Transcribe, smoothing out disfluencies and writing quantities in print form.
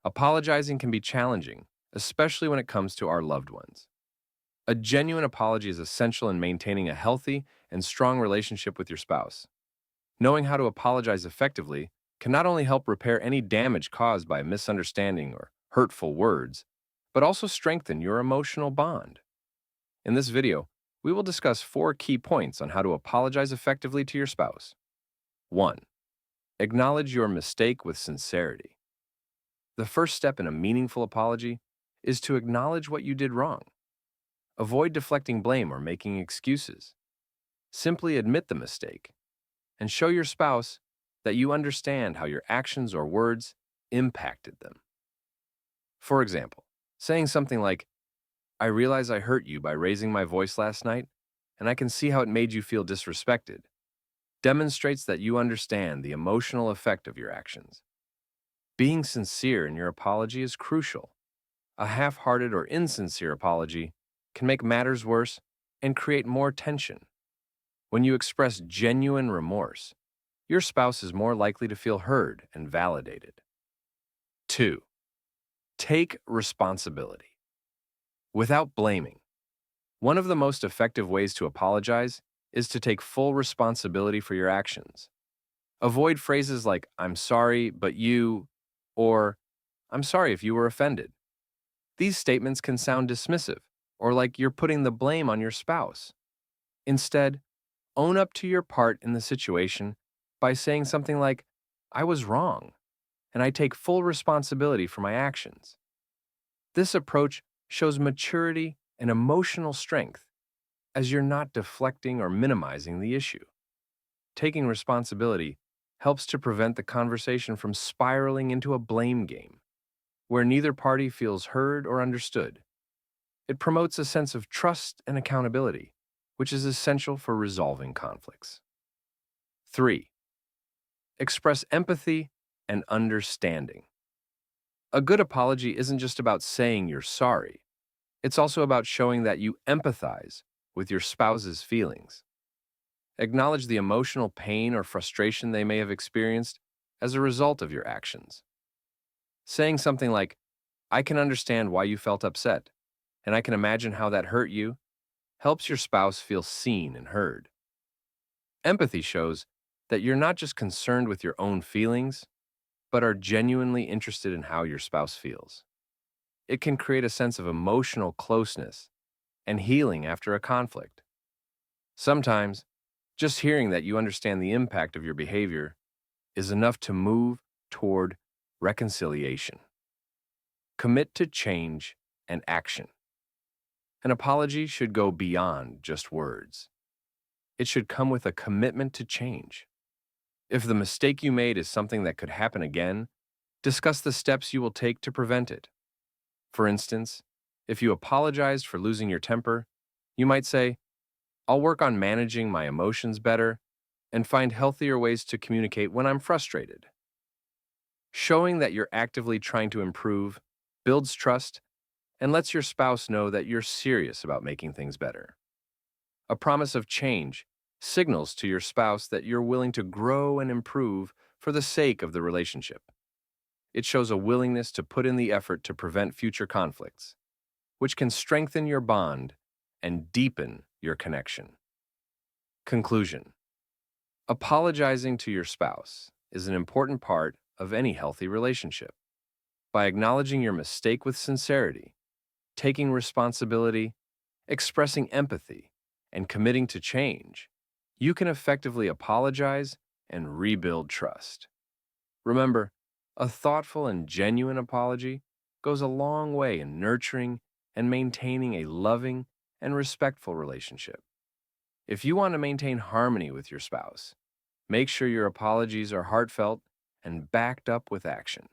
Apologizing can be challenging, especially when it comes to our loved ones. A genuine apology is essential in maintaining a healthy and strong relationship with your spouse. Knowing how to apologize effectively can not only help repair any damage caused by a misunderstanding or hurtful words, but also strengthen your emotional bond. In this video, we will discuss 4 key points on how to apologize effectively to your spouse. 1. Acknowledge your mistake with sincerity. The first step in a meaningful apology is to acknowledge what you did wrong. Avoid deflecting blame or making excuses. Simply admit the mistake and show your spouse that you understand how your actions or words impacted them. For example, saying something like, "I realize I hurt you by raising my voice last night, and I can see how it made you feel disrespected," demonstrates that you understand the emotional effect of your actions. Being sincere in your apology is crucial. A half-hearted or insincere apology can make matters worse and create more tension. When you express genuine remorse, your spouse is more likely to feel heard and validated. 2. Take responsibility. Without blaming. One of the most effective ways to apologize is to take full responsibility for your actions. Avoid phrases like, "I'm sorry, but you," or "I'm sorry if you were offended." These statements can sound dismissive or like you're putting the blame on your spouse. Instead, own up to your part in the situation by saying something like, "I was wrong, and I take full responsibility for my actions." This approach shows maturity and emotional strength, as you're not deflecting or minimizing the issue. Taking responsibility helps to prevent the conversation from spiraling into a blame game, where neither party feels heard or understood. It promotes a sense of trust and accountability, which is essential for resolving conflicts. 3. Express empathy and understanding. A good apology isn't just about saying you're sorry. It's also about showing that you empathize with your spouse's feelings. Acknowledge the emotional pain or frustration they may have experienced as a result of your actions. Saying something like, "I can understand why you felt upset, and I can imagine how that hurt you," helps your spouse feel seen and heard. Empathy shows that you're not just concerned with your own feelings, but are genuinely interested in how your spouse feels. It can create a sense of emotional closeness and healing after a conflict. Sometimes, just hearing that you understand the impact of your behavior is enough to move toward reconciliation. Commit to change and action. An apology should go beyond just words. It should come with a commitment to change. If the mistake you made is something that could happen again, discuss the steps you will take to prevent it. For instance, if you apologized for losing your temper, you might say, "I'll work on managing my emotions better and find healthier ways to communicate when I'm frustrated." Showing that you're actively trying to improve builds trust and lets your spouse know that you're serious about making things better. A promise of change signals to your spouse that you're willing to grow and improve for the sake of the relationship. It shows a willingness to put in the effort to prevent future conflicts, which can strengthen your bond and deepen your connection. Conclusion. Apologizing to your spouse is an important part of any healthy relationship. By acknowledging your mistake with sincerity, taking responsibility, expressing empathy, and committing to change, you can effectively apologize and rebuild trust. Remember, a thoughtful and genuine apology goes a long way in nurturing and maintaining a loving and respectful relationship. If you want to maintain harmony with your spouse, make sure your apologies are heartfelt and backed up with action.